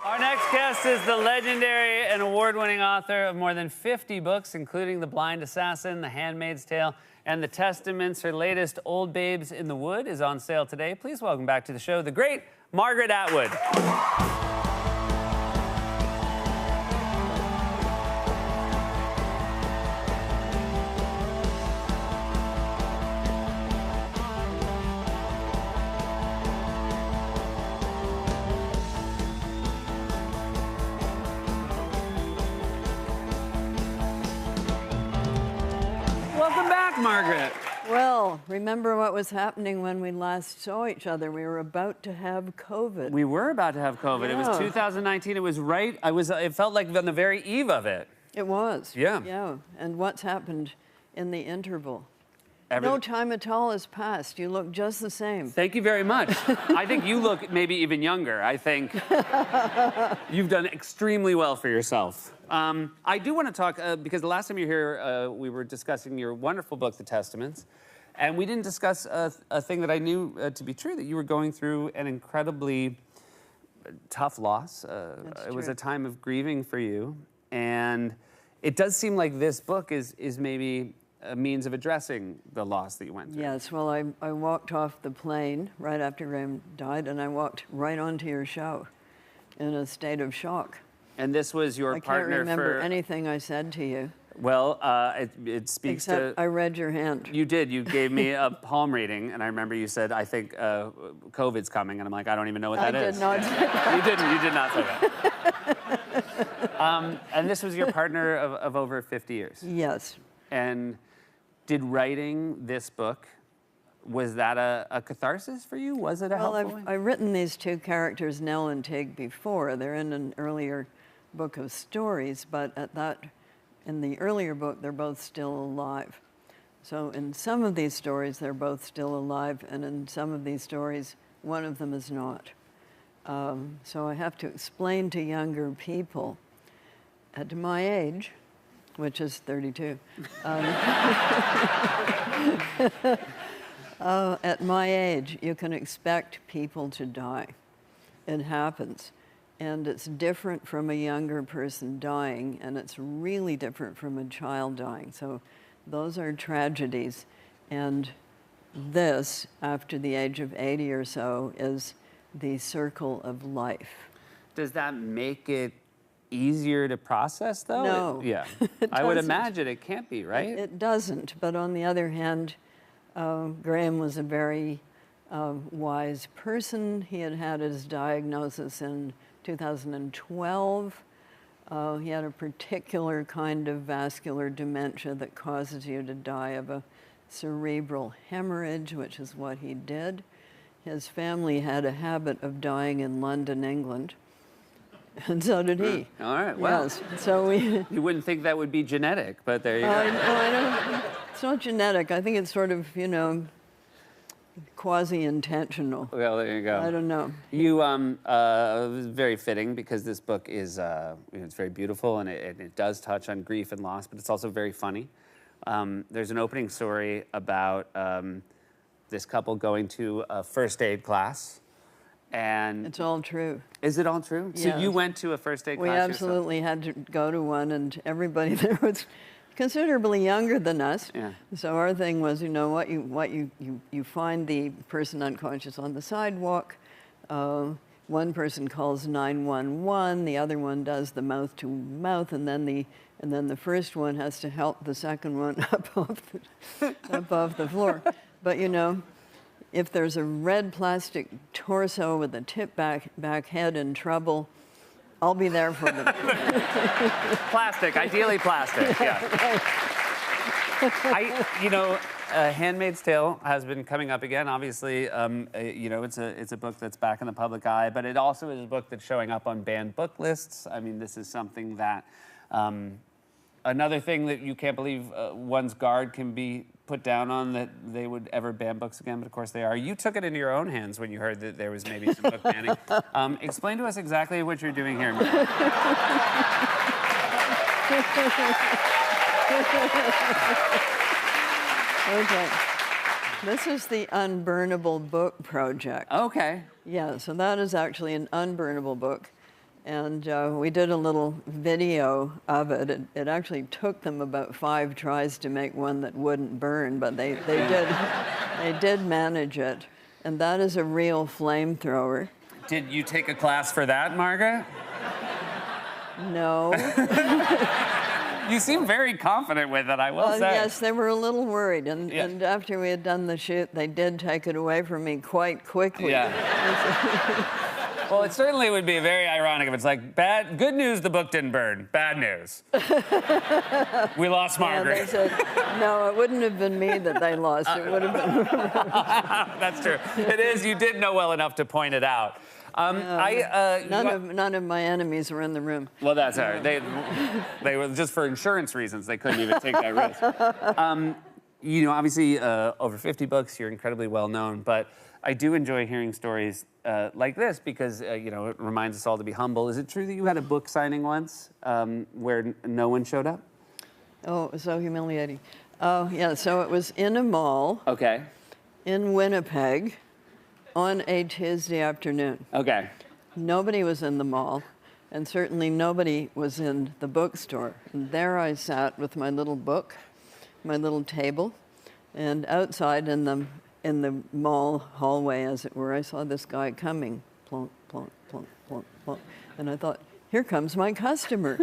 Our next guest is the legendary and award-winning author of more than 50 books, including The Blind Assassin, The Handmaid's Tale, and The Testaments. Her latest, Old Babes in the Wood, is on sale today. Please welcome back to the show the great Margaret Atwood. Welcome back, Margaret. Well, remember what was happening when we last saw each other? We were about to have COVID. We were about to have COVID. Yeah. It was 2019. It was right. It felt like on the very eve of it. It was. Yeah. Yeah. And what's happened in the interval? Every- No time at all has passed. You look just the same. Thank you very much. I think you look maybe even younger. I think you've done extremely well for yourself. I do want to talk, because the last time you were here, we were discussing your wonderful book, The Testaments, and we didn't discuss a thing that I knew to be true, that you were going through an incredibly tough loss. It was true. a time of grieving for you, and it does seem like this book is maybe a means of addressing the loss that you went through. Yes, well, I walked off the plane right after Graham died, and I walked right onto your show in a state of shock. And this was your I can't partner remember for... anything I said to you. Well, it speaks Except to... I read your hand. You did. You gave me a palm reading, and I remember you said, I think COVID's coming, and I'm like, I don't even know what that is. I did not. You didn't. You did not say that. And this was your partner of over 50 years. Yes. And did writing this book, was that a catharsis for you? Was it a helpful way? I've written these two characters, Nell and Tig, before. They're in an earlier book of stories, but in the earlier book, they're both still alive. So in some of these stories, they're both still alive, and in some of these stories, one of them is not. So I have to explain to younger people, at my age, which is 32, at my age, you can expect people to die. It happens. And it's different from a younger person dying, and it's really different from a child dying. So those are tragedies. And this, after the age of 80 or so, is the circle of life. Does that make it easier to process, though? No. Yeah. It I would doesn't. imagine it can't be, right? It doesn't, but on the other hand, Graham was a very wise person. He had had his diagnosis in 2012. He had a particular kind of vascular dementia that causes you to die of a cerebral hemorrhage, which is what he did. His family had a habit of dying in London, England, and so did he. All right, well. Yes, so we... You wouldn't think that would be genetic, but there you go. I don't, it's not genetic. I think it's sort of, you know, quasi-intentional. Well, there you go. I don't know. You, it was very fitting because this book is, it's very beautiful and it does touch on grief and loss, but it's also very funny. There's an opening story about this couple going to a first aid class. And It's all true. is it all true? So Yes. you went to a first aid We class absolutely had to go to one, and everybody there was considerably younger than us. Yeah. So our thing was, you know, you find the person unconscious on the sidewalk. One person calls 911, the other one does the mouth to mouth, and then the first one has to help the second one up off the floor. But you know, if there's a red plastic torso with a tip back head in trouble, I'll be there for them. Plastic, ideally plastic, yeah. Handmaid's Tale has been coming up again. Obviously, it's a book that's back in the public eye, but it also is a book that's showing up on banned book lists. I mean, this is something that, another thing that you can't believe one's guard can be put down on, that they would ever ban books again, but of course they are. You took it into your own hands when you heard that there was maybe some book banning. Explain to us exactly what you're doing here. Okay. This is the Unburnable Book Project. Okay. Yeah, so that is actually an unburnable book. And we did a little video of it. It actually took them about 5 tries to make one that wouldn't burn, but they did manage it. And that is a real flamethrower. Did you take a class for that, Margaret? No. You seem very confident with it, I will say. Yes, they were a little worried. And, Yeah. and after we had done the shoot, they did take it away from me quite quickly. Yeah. Well, it certainly would be very ironic if it's like, good news, the book didn't burn. Bad news. We lost Yeah, Margaret. they said, no, it wouldn't have been me that they lost. It would have been. That's true. It is. You did know well enough to point it out. None of my enemies were in the room. Well, that's all right. They were just for insurance reasons. They couldn't even take that risk. You know, obviously, over 50 books. You're incredibly well known, but I do enjoy hearing stories like this because you know it reminds us all to be humble. Is it true that you had a book signing once where no one showed up? Oh, it was so humiliating. Oh, yeah. So it was in a mall Okay. in Winnipeg on a Tuesday afternoon. Okay. Nobody was in the mall, and certainly nobody was in the bookstore. And there I sat with my little book, my little table, and outside in the mall hallway, as it were, I saw this guy coming, plonk, plonk, plonk, plonk, plonk, and I thought, here comes my customer.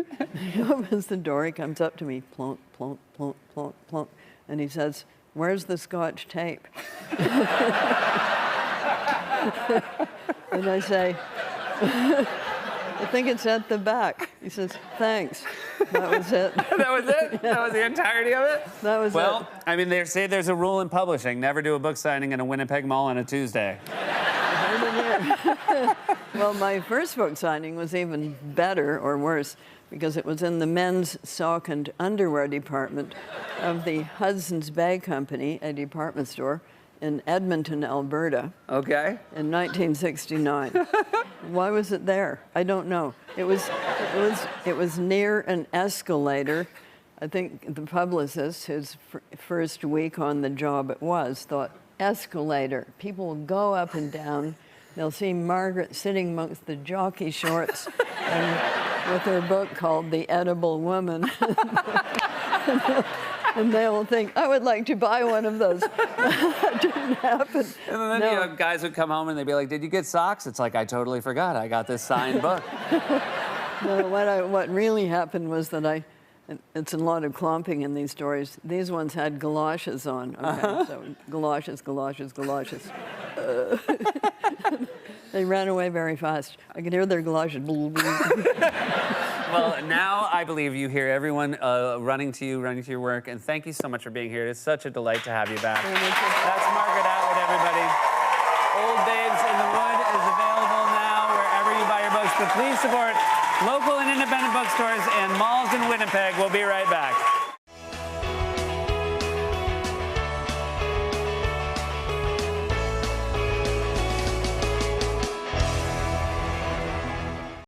He opens the door, he comes up to me, plonk, plonk, plonk, plonk, plonk, and he says, "Where's the Scotch tape?" And I say, "I think it's at the back." He says, "Thanks." That was it. That was it? That was the entirety of it? That was Well, it. I mean, they say there's a rule in publishing: never do a book signing in a Winnipeg mall on a Tuesday. Well, my first book signing was even better or worse because it was in the men's sock and underwear department of the Hudson's Bay Company, a department store in Edmonton, Alberta, Okay. in 1969. Why was it there? I don't know. It was near an escalator. I think the publicist, whose first week on the job it was, thought, escalator. People will go up and down. They'll see Margaret sitting amongst the jockey shorts and with her book called The Edible Woman. And they'll think, I would like to buy one of those. That didn't happen. And then No. you know, guys would come home and they'd be like, "Did you get socks?" It's like, I totally forgot. I got this signed book. No, what really happened was that it's a lot of clomping in these stories. These ones had galoshes on. Okay, so galoshes, galoshes, galoshes. They ran away very fast. I could hear their galoshes. Well, now I believe you hear everyone running to your work. And thank you so much for being here. It's such a delight to have you back. That's Margaret Atwood, everybody. Old Babes in the Wood is available now wherever you buy your books. But please support local and independent bookstores and malls in Winnipeg. We'll be right back.